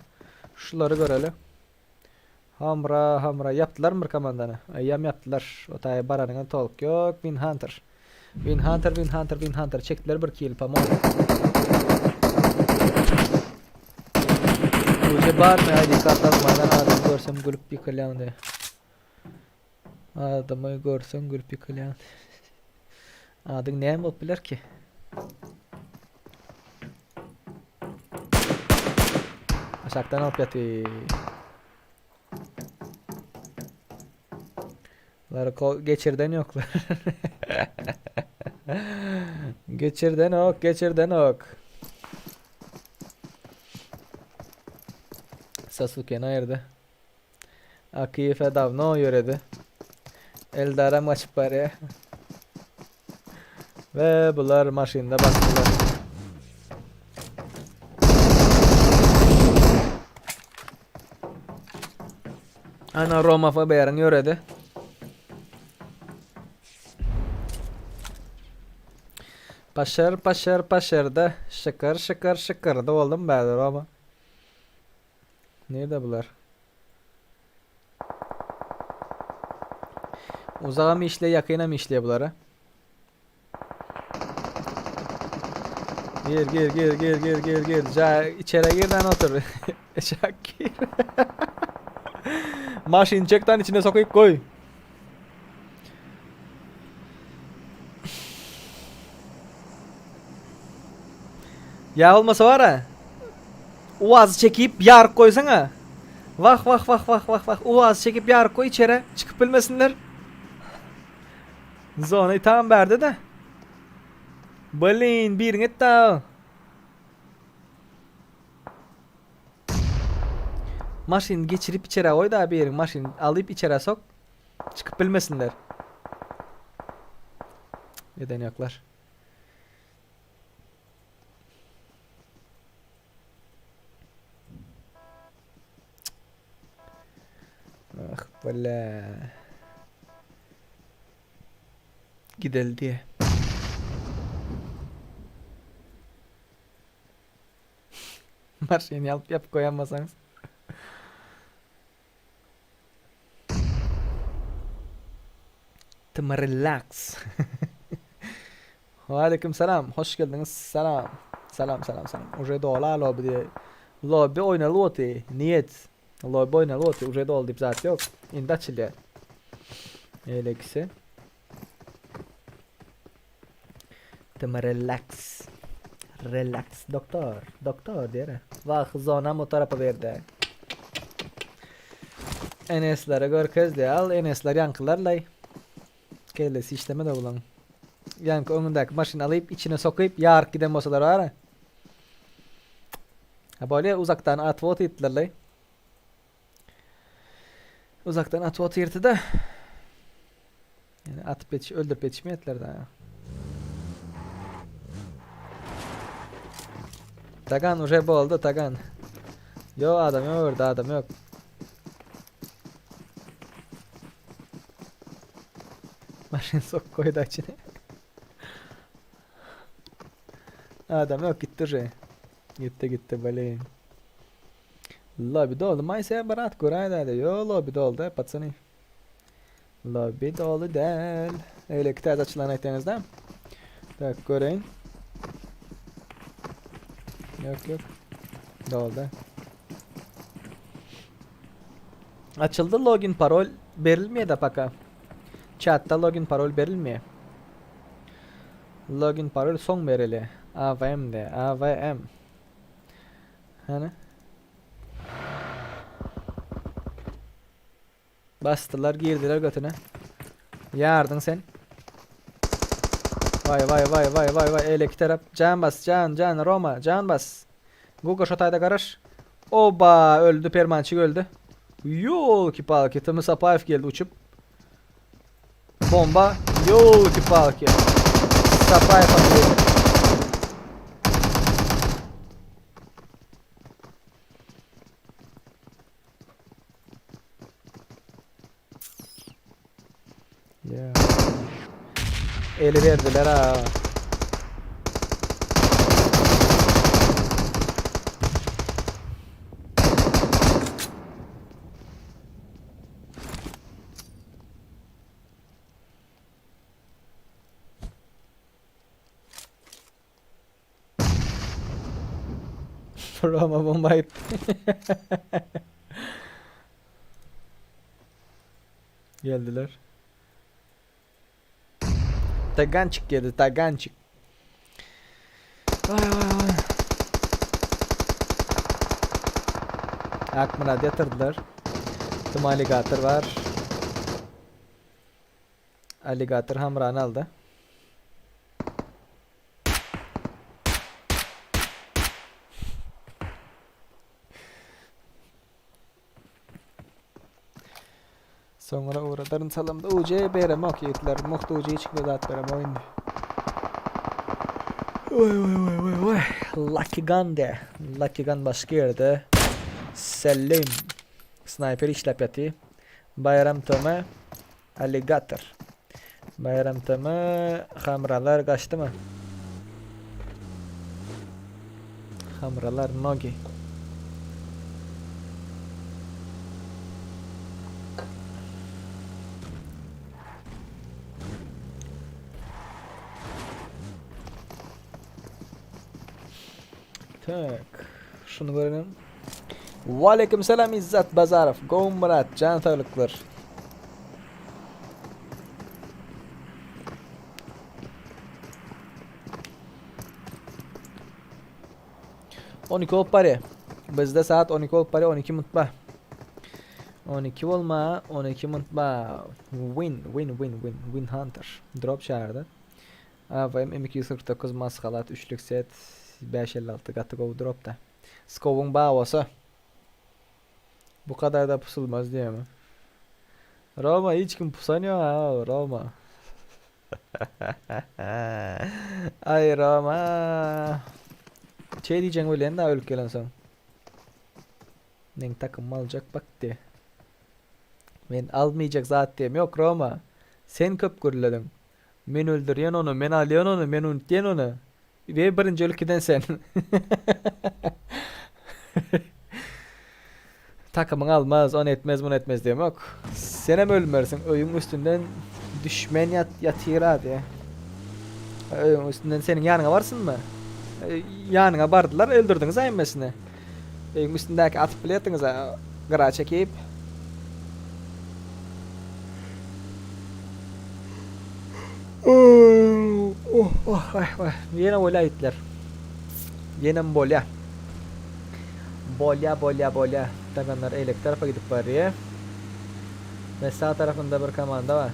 Şuları görelim. Hamra yaptılar mı komandanı? Ayyam yaptılar. Otaya baranına tolk yok. Win Hunter. Çektiler bir kill pamoyum. Uca var mı? Haydi katlanmadan adam görsem gülüp yıkılayan de. Adamı görsem gülüp yıkılayan. Adın ne mi bilir ki? Aşağıdan alıp yatıyor. Geçirden yoklar. Geçirden ok. Sasuke nerede? Akife davno yöredi. Eldara maç paraya. Ve bunlar maşinde bastılar. Ana Roma fa beran yöredi. Paşar da şıkır da oldum ben Roma. Nerede bunlar? Uzağa mı işle yakına mı işle bunlara? Gir. İçeri gir lan otur. Şakir. Maşin çekten içine sokayım koy. Ya olmasa var ha. Uaz çekip yar koysana. Vah. Uaz çekip yar koy içeri. Çıkıp bilmesinler. Zonayı tam verdi de. Blin bir git daha. Maşin geçirip içeri koy da bir yerin. Maşin alıp içeri sok. Çıkıp bilmesinler. Neden yoklar? Ah valla. Gidelim diye. Maşin yap koyamasanız. Tım relax. Aleyküm selam. Hoş geldiniz. Selam. Selam. Уже dola lobby diye. Lobby oynalı oti. Niyet. Lobby oynalı oti. Уже dol deyip zaten yok. İndi açılıyor. Öyle ikisi. Tım relax. Relax. Doktor diye. Vah zona bu tarafa verdi. Eneslere gör kez diye al. Enesler yankılarla. Kellesi işleme de bulan. Yankı önündeki maşını alıp içine sokuyup yark giden olsalar var ha. Ha böyle uzaktan atvotu ittilerle. Uzaktan atvotu yırtı da. Yani atıp öldürüp yetişmeyetler daha. Tagan уже oldu Tagan. Yo adam yok orada adam yok. Maşin sok koydu içine. Adam yok gitti уже. Gitti блин. Lobby doldu. Maysa barat kuraydı. Yo lobby doldu patsani. Lobby doldu del. Öyle kitap açılan ektenizde. Tak göreyim. Yok. Doldu. Açıldı login parol verilmiyor da paka. Chat'ta login parol verilmiyor. Login parol son verili. AVM'de. AVM. Hani? Bastılar girdiler götüne. Yardın sen. Vay. Eleki taraf. Can bas. Can. Roma. Can bas. Google şotayda karış. Oba öldü. Permançık öldü. Yol ki palki. Tımı Sapayev geldi uçup. Bomba. Yol ki palki. Sapayev atıyor. Ya. Eli verdiler ha. Roma bomba gitti. Geldiler. Tagançık geldi. Tagançık. Vay. Akmına yatırdılar. Tüm aligatör var. Aligatör hamranı aldı. Sonra uğradarın salamda UC berem okuyetler. Muhtu UC'yi çıkmadı at berem oyundu. Vay. Lucky Gun de. Lucky Gun başka yerde. Selim. Sniper işlep yatı. Bayram Tome. Alligator. Bayram Tome. Hamralar kaçtı mı? Hamralar Nogi. Tak. Şunu görelim. Aleyküm selam İzzet Bazarov. Go Murat. Can sağlıklar. On ol pare. Bizde saat 12 ol pare 12 mutba. 12 olma 12 mutba. Win Hunter. Drop çağırdı. AVM M249 maskalat 3'lük set 556 katı go dropta. Skov'un bağısı. Bu kadar da pusulmaz diye mi? Roma hiç kim pusanıyor ha Roma. Ay Roma. Şey diyeceksin öyle daha ölüp gelen son. Nen takım alacak bak de. Ben almayacak zaten yok Roma. Sen köp gürledin. Men öldürüyen onu, men alıyorsun onu, men unuttuyan onu. Ve birinci ülkeden sen. Takımın almaz, onu etmez, bunu etmez diyeyim yok. Sen hem ölmersin, öyün üstünden düşmen yatır hadi. Öyün üstünden senin yanına varsın mı? Yanına vardılar, öldürdünüz ayınmesini. Öyün üstündeki atıp bile ettiniz ha, gıra çekip. Yine bolya itler. Yine bolya. Bolya. Takanlar elek tarafa gidip var ya. Ve sağ tarafında bir komanda var.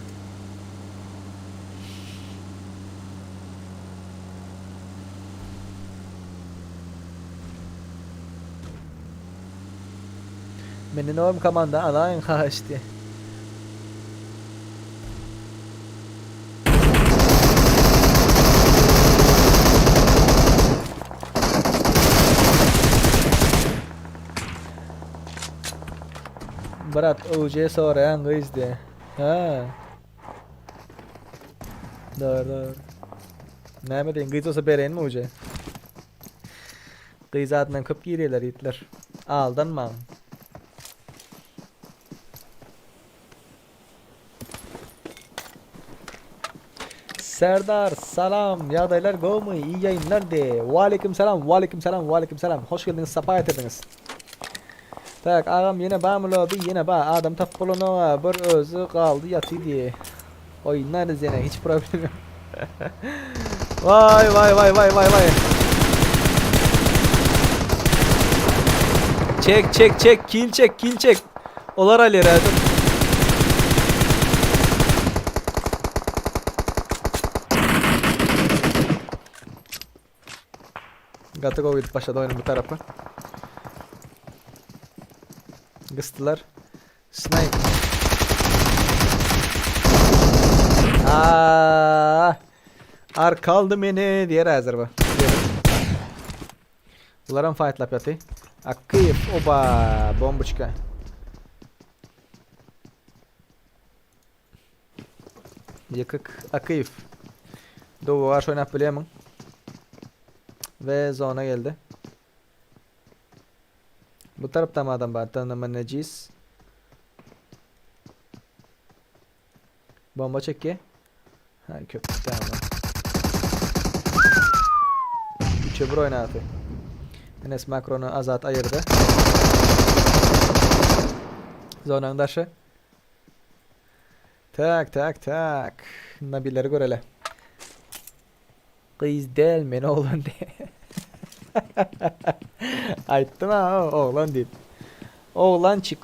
Benim oğlum komanda alayın kaçtı. Berat UC sorayan kız diye. Ha. Doğru. Ne mi deyin? Kız olsa bereyin mi UC? Kız adından köp giriyorlar itler. Aldanma. Serdar salam ya dayılar go mu iyi yayınlar de. Aleyküm selam. Hoş geldiniz, safa getirdiniz. Tak ağam yine bağ mı lobi yine bağ adam tapolunu bir özü kaldı yatı diye. Oyunlarız yine hiç problem yok. Vay. Çek kill çek. Olar Ali herhalde. Gatı gidip başladı oyunun bu tarafı. Gıstılar. Snipe. Kaldı beni diğer hazır bu. Bunların fight lap yatı. Akif oba bombuçka. Yıkık Akif. Doğu var oynayıp bilemem. Ve zona geldi. Bu tarafta mı adam var? Tanıma necis. Bomba çek ki. Ha köpük tamam. 3'e 1 oynadı. Enes Macron'u azat ayırdı. Zonanın daşı. Tak. Nabilleri görele. Kız değil mi oğlan diye. Ayttın ha oğlan değil. Oğlan çık.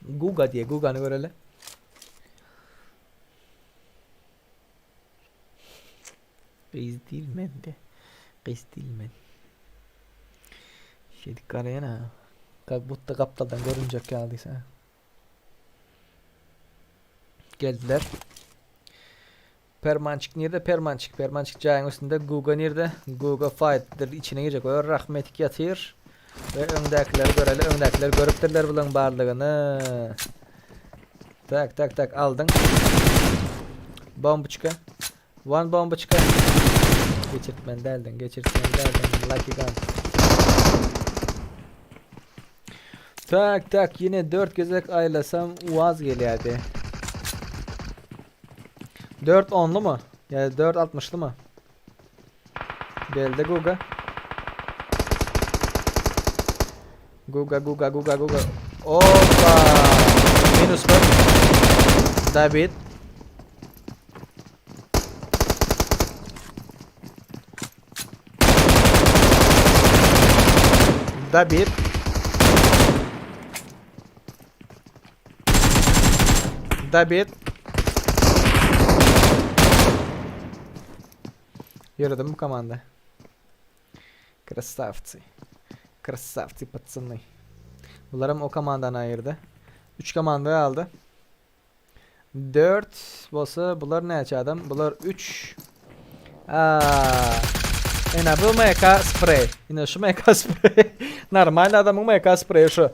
Guga diye Guga'nı görelim. Kız değil men de. Şey dikkat yana. Butta kaptaldan görünecek geldiyse. Geldiler. Permançık nerede? Permançık cayın üstünde. Guga nerede? Guga fight'dir içine girecek. O rahmetik yatır. Ve öndekileri görelim. Öndekiler görüptürler bulan barlığını. Tak aldın. Bomba çıkar. One bomba çıkar. Geçirtmen derdin, geçirtmen derdin. Lucky gun. Tak tak yine 4 gözek aylasam Uaz geliyordu. 4 onlu mu? Yani 4 60'lı mı? Geldi Guga. Guga. Hoppa. Minus 4. David. David. David. Yürüdüm bu komanda. Красавцы. Красавцы пацаны. Bunlarım o komandan ayırdı. 3 komandayı aldı. 4 bolsa bular ne adam? Bular 3. Ena bu MK spray. Yine şu MK spray. Normal adamın MK sprayı şu.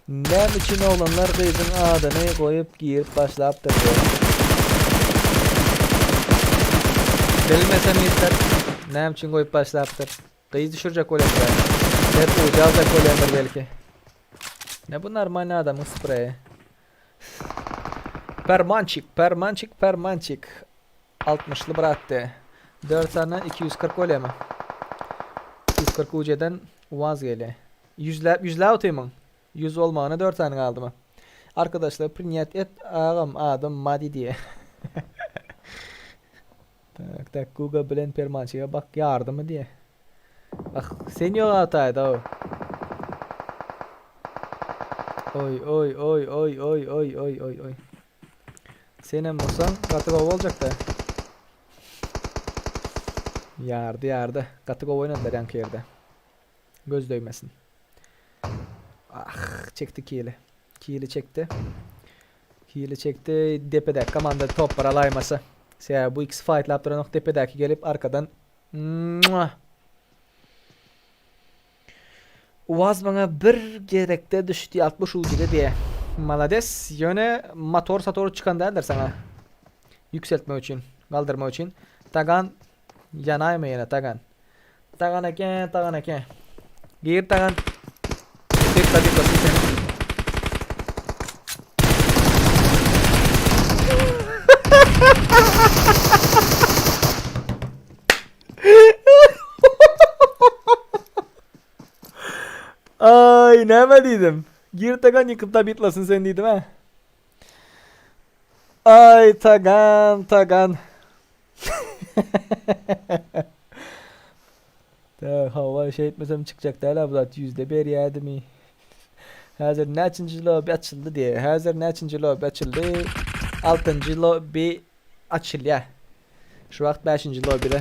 Ne için olanlar kızın adını koyup giyip başlayıp da Bilmesem ister. Ne için koyup başlayıp kız düşürecek olanlar. Hep ucalacak olanlar belki. Ne bu normal adamın spreyi. Permançik. 60'lı bıraktı. 4 tane 240 oluyor mu? 240 UC'den Uaz geliyor. Yüzler atayım mı? 100 olmağına 4 tane kaldı mı? Arkadaşlar niyet et ağam adım Madi diye. tak Google bilen Permançik'e bak yardımı diye. Bak sen yok hataydı o. Oy. Senin olsan katı olacak da. Yardı. Katı oynadılar yankı yerde. Göz döymesin. Çekti Kieli. Kieli çekti. Depede komanda top para layması. Bu ikisi fight laptıran tepedeki gelip arkadan Uaz bana bir gerekte düştü 60 ucuda diye. Malades yöne motor çıkan derler sana. Yükseltme için, kaldırma için. Tagan yanay mı yine tagan. Tagan eken. Gir tagan. Tek tabi basın. Ay ne dedim. Gir tagan yıkıp da bitlasın sen dedim ha. Ay tagan. Hava şey etmesem çıkacaktı hala bu zaten %1 yerdi mi? Hazır neçinci lobi açıldı diye. Hazır neçinci lobi açıldı. 6. lobi açılıyor. Şu vakit 5. lobide.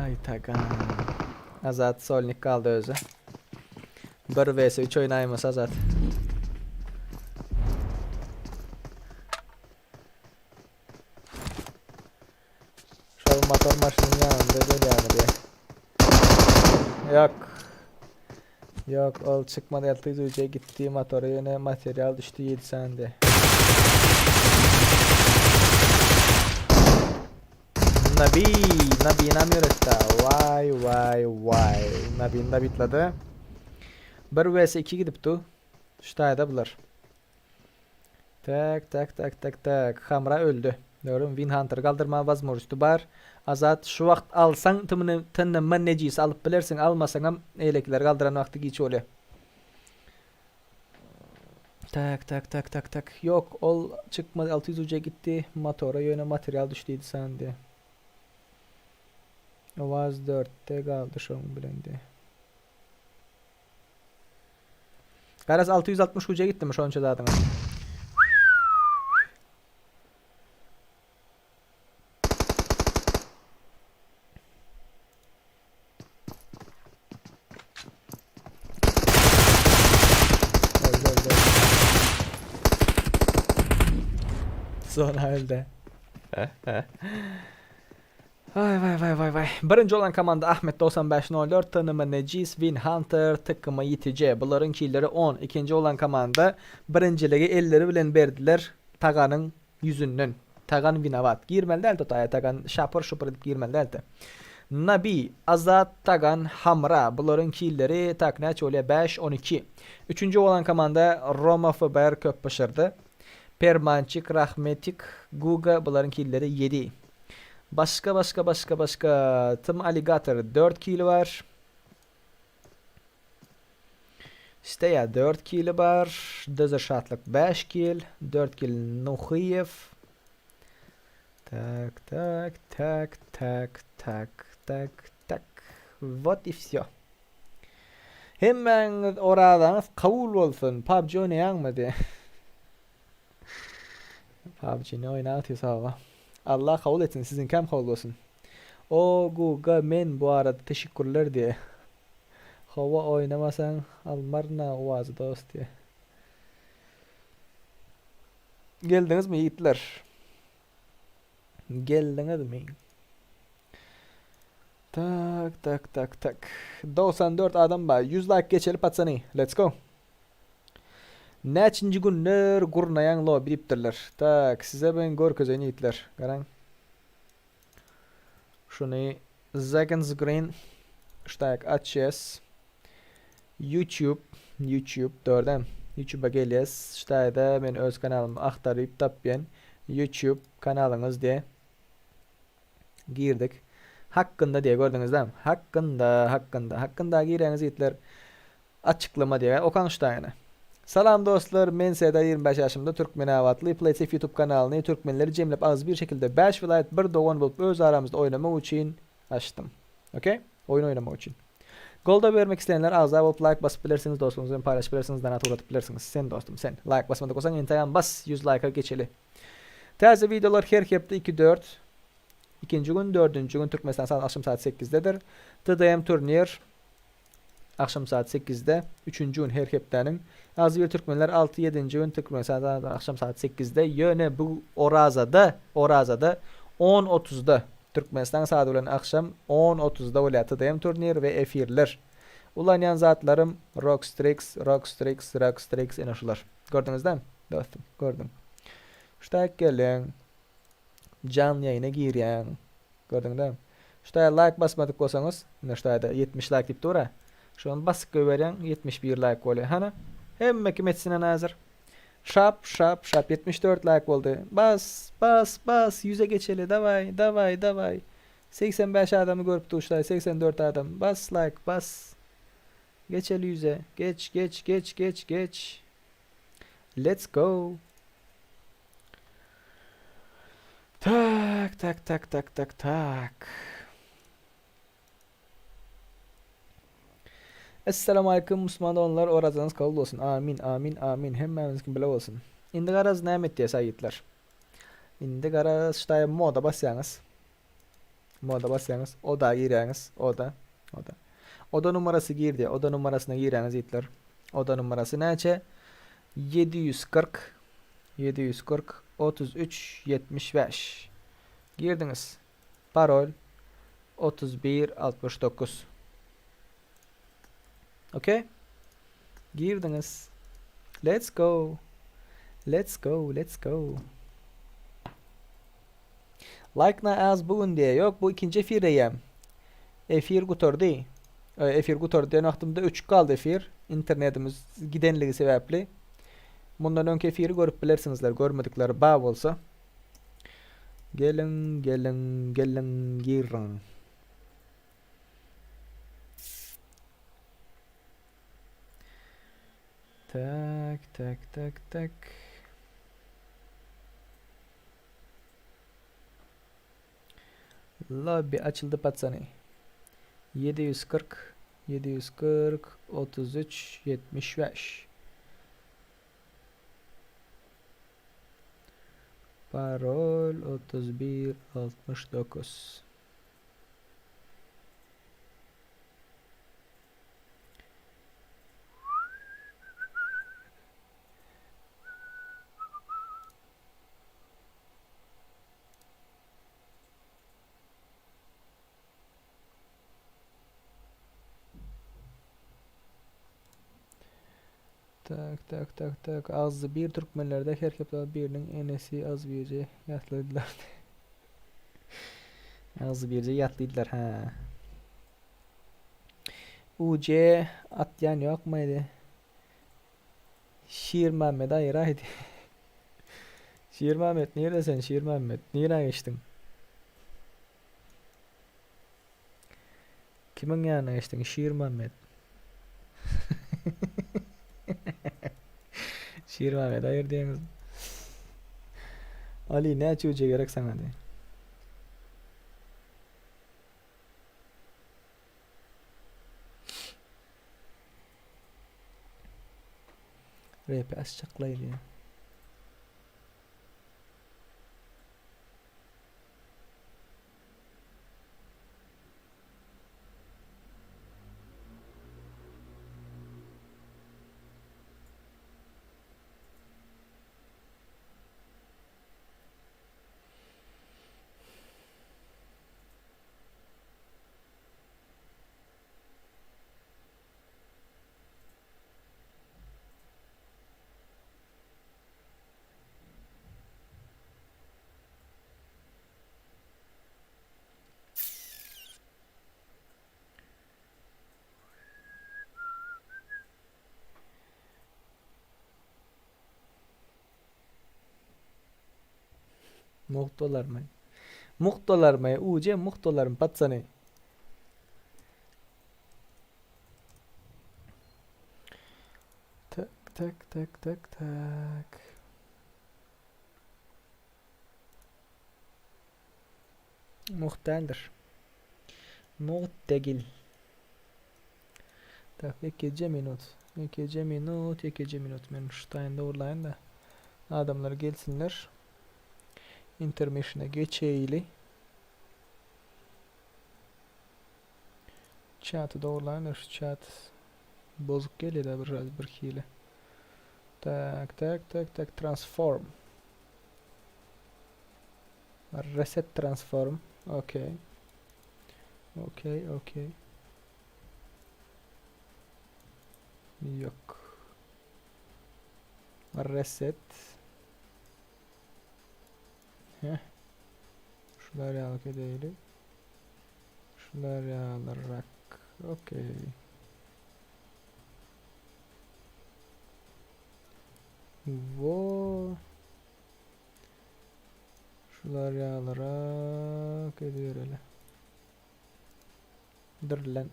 Ay tagan. Azat Solnik kaldı özü. 1 vs 3 oynayması Azat. Şu motor maşının yanında böyle yani diye. Yok ol çıkmadı yaltıyız ucuya gitti motora yine materyal düştü 7 sende. Nabi inanmıyor hatta. Vay. Nabi bitladı. 1 vs 2 gidip tu. Şutayda bular. Tak. Hamra öldü. Doğru mu? Winhunter kaldırma vazmorüstü var. Azat şu vakt alsan tımını manneciyiz alıp bilirsin almasan hem eylekiler kaldıran vakti geç oluyor. Tak. Yok ol çıkmadı 600 uca gitti. Motora yöne materyal düştüydü sende. Vaz 4'te kaldı şu an bilendi. Garaz 660 uca gitti mi şu an zaten. Son halde. Vay. Birinci olan komanda Ahmet 9504, tanımı Necis, Win Hunter, tıkkımı YTC. Bunların killeri 10. İkinci olan komanda birinciliği elleri bilen berdiler Tagan'ın yüzünden. Tagan Winavat. Girmeli delta taya Tagan şapır şupır edip girmeli delta. Nabi, Azat, Tagan, Hamra. Bunların killeri taknaç öyle 5-12. Üçüncü olan komanda Roma Faber köp başardı. Permançik, Rahmetik, Guga. Bunların killeri 7. Başka. Tım Alligator 4 kill var. Steya 4 kill var. Desert Shot'lık 5 kill. 4 kill Nuhiyev. Tak. What if so? Hemen oradan kabul olsun. PUBG oynayan mı diye. PUBG ne oynatıyorsa hava. Allah kabul etsin, sizin kam kabul olsun. O Guga men bu arada teşekkürler diye. Hava oynamasan almarna oğazı dost diye. Geldiniz mi yiğitler? Geldiniz mi? Tak. 94 adam var. 100 like geçeli patsani. Let's go. Neçinci günler gurnayan lo biliptirler. Tak size ben görkezeni yiğitler. Garan. Şunu second screen. Так, açacağız. YouTube doğrudan. YouTube'a geleceğiz. İşte da ben öz kanalımı aktarıp tapyen YouTube kanalınız diye girdik. Hakkında diye gördünüz değil mi? Hakkında gireniz yiğitler açıklama diye. Okan Steyn'a. Salam dostlar, men Seda 25 yaşımda Türkmen avatlı Playsafe YouTube kanalını Türkmenleri cemlep az bir şekilde 5 vilayet bir doğan bulup öz aramızda oynamak için açtım. Okey? Oyun oynamak için. Golda vermek isteyenler az daha olup like basıp bilirsiniz dostunuzla paylaşabilirsiniz, donat uğratıp bilirsiniz. Sen dostum sen. Like basmadık olsan intiham bas 100 like'a geçeli. Taze videolar her hafta 2-4. İkinci gün, dördüncü gün Türkmenistan saat akşam saat 8'dedir. TDM turnir akşam saat 8'de. Üçüncü gün her haftanın. Az bir Türkmenler 6-7. gün Türkmenistan akşam saat 8'de. Yine bu Oraza'da 10.30'da Türkmenistan saat olan akşam 10.30'da oluyor TDM turnir ve efirler. Ulanyan zatlarım Rockstrix enerjiler. Gördünüz değil mi? Dostum gördüm. İşte gelin. Can yayına giren. Gördün değil mi? İşte like basmadık olsanız. İşte 70 like deyip dura. Şu an basık göveren 71 like oluyor. Hani? Hem kemetsine nazır. Şap 74 like oldu. Bas 100'e geçeli. Davay. 85 adamı görüp tuşlar. 84 adam. Bas like bas. Geçeli 100'e. Geç. Let's go. Tak. Esselamu aleyküm Müslüman onlar orazınız kabul olsun. Amin. Hemmenizkin bile olsun. İndi garaz nimet diye sayitler. İndi garaz işte moda basyanız. Oda gireniz. Oda. Oda numarası girdi. Oda numarasına gireniz yiğitler. Oda numarası neçe? 740 33 75. Girdiniz. Parol 31 69. Okay? Girdiniz. Let's go. Like na az bugün diye yok. Bu ikinci efireyim. Efir gutordu. Efir gutordu diye vaxtımda 3 kaldı efir. İnternetimiz gidenliği sebeple. Bundan önce efiri görüp bilirsinizler. Görmedikleri bağ olsa. Gelin girin. Tak. Lobby açıldı patsani. 740 33 75. Parol 31 69. Tak tak tak tak. Azı bir Türkmenlerde herkepler birinin enesi az birce yatladılar. Az birce yatladılar ha. UC atyan yok muydu? Şiir Mehmet hayır haydi. Şiir Mehmet neredesin Şiir Mehmet? Nereye geçtin? Kimin yanına geçtin Şiir Mehmet? Şiir Mehmet hayır diyiniz. Ali ne açıyor gerek sana de. Rap açacaklaydı ya. Muhtolar mı? Muhtolar mı? UC muhtolar mı? Patsani. Tak tak tak tak tak. Muhteldir. Muhtegil. Tak 2 minut. 2 minut. 2 minut. Ben şu tane doğrulayın da adamlar gelsinler. Intermission'a geçeyli. Chat'ı doğrulayın. Şu chat bozuk geliyor da biraz bir hile. Tak tak tak tak transform. Reset transform. Okay. Okay, okay. Yok. Reset. Heh. Şular yağlık edelim. Şular yağlarak. Okay. Wo. Şular yağlarak ediyor öyle. Dur lan.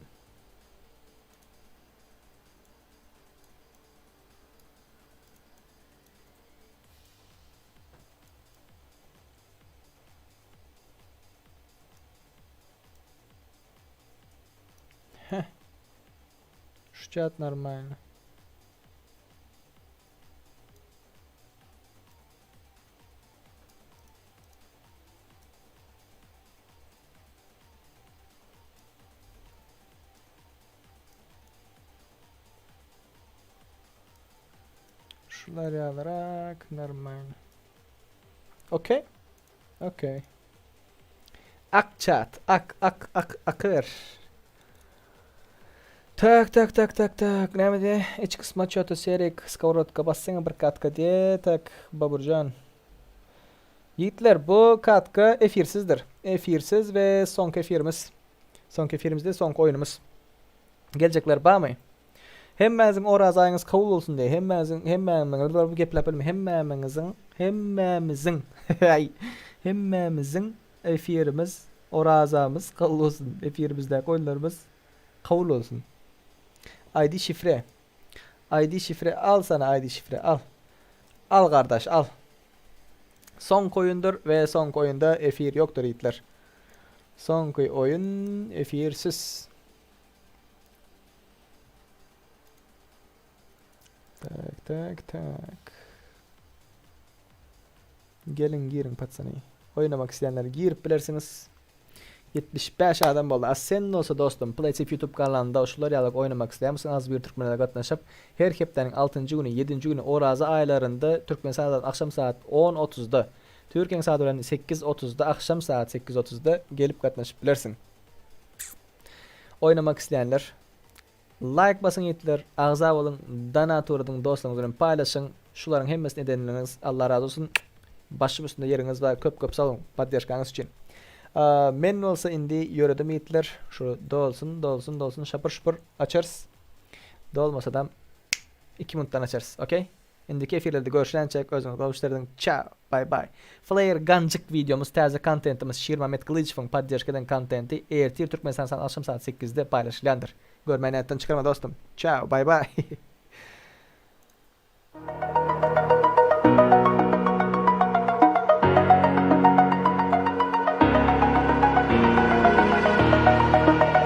Heh. Şu chat нормально. Şular alarak нормально. Okey. Okey. Ak chat. Akır. Tak tak tak tak tak. Ne de iç kısma çatı seyrek skavrotka bassana bir katka diye tak Baburcan. Yiğitler bu katka efirsizdir. Efirsiz ve son efirimiz. Son efirimizde son oyunumuz. Gelecekler bağ mı? Hemmezin oraz ayınız kabul olsun diye. Hemmemizin bu geplep elmi. Hemmemizin efirimiz, orazamız kabul olsun. Efirimizde oyunlarımız kabul olsun. ID şifre. ID şifre al sana ID şifre al. Al kardeş al. Son oyundur ve son oyunda efir yoktur yiğitler. Son oyun efirsiz. Tak tak tak. Gelin girin patsanı. Oynamak isteyenler girip bilirsiniz. 75 adam oldu. Senin olsa dostum PlayStation YouTube kanalında şular yalık oynamak isteyen misin? Az bir Türkmenlerle katlaşıp her heptenin 6. günü 7. günü Oraza aylarında Türkmen saat akşam saat 10.30'da Türkiye saat 8.30'da akşam saat 8.30'da gelip katlaşıp bilirsin. Oynamak isteyenler Like basın yetler, ağza olun, donatörüdün dostlarınız bilen paylaşın. Şuların hemmesini edenleriniz Allah razı olsun. Başım üstünde yeriniz var. Köp sağ olun. Podдержкаңыз için. Men olsa indi yöredim yetler. Şu dolsun. Şapır açarız. Dolmasa da 2 minuttan açarız. Okey? Indiki efirlerde görüşlenecek. Özünüz kavuşturdun. Ciao. Bye bye. Flyer gancık videomuz, taze kontentimiz Şiir Mehmet Kılıçev'in podдержкадан kontenti Ertir Türkmenistan akşam saat 8'de paylaşılandır. Görmeyi netten çıkarma dostum. Ciao. Bye bye.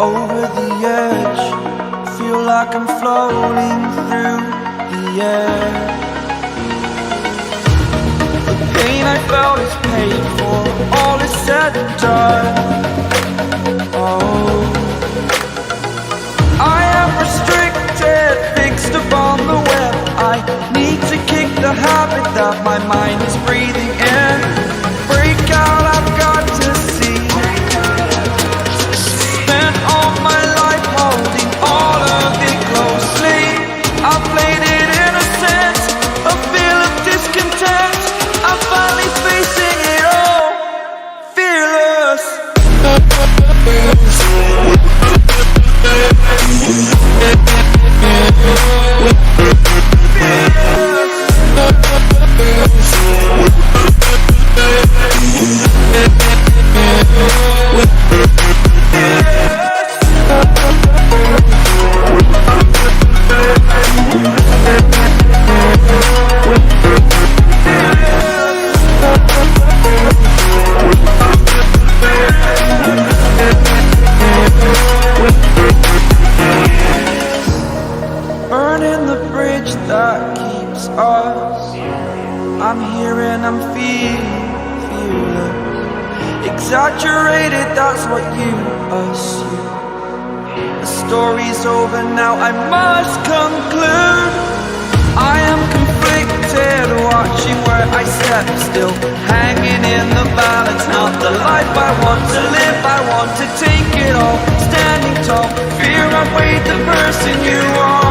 Over the edge, feel like I'm floating through the air. The pain I felt is paid for, all is said and done. Oh, I am restricted, fixed upon the web. I need to kick the habit that my mind is breathing in. Break out, I've got to see. Spent all my life holding all of it closely. I played it innocent, a feel of discontent. I'm finally facing it all, fearless. Burning the bridge that keeps us. I'm here and I'm fearless. Exaggerated, that's what you assume. The story's over now, I must conclude. I am conflicted, watching where I step still, hanging in the balance. Not the life I want to live, I want to take it all. Standing tall, fear I weighed the person you are.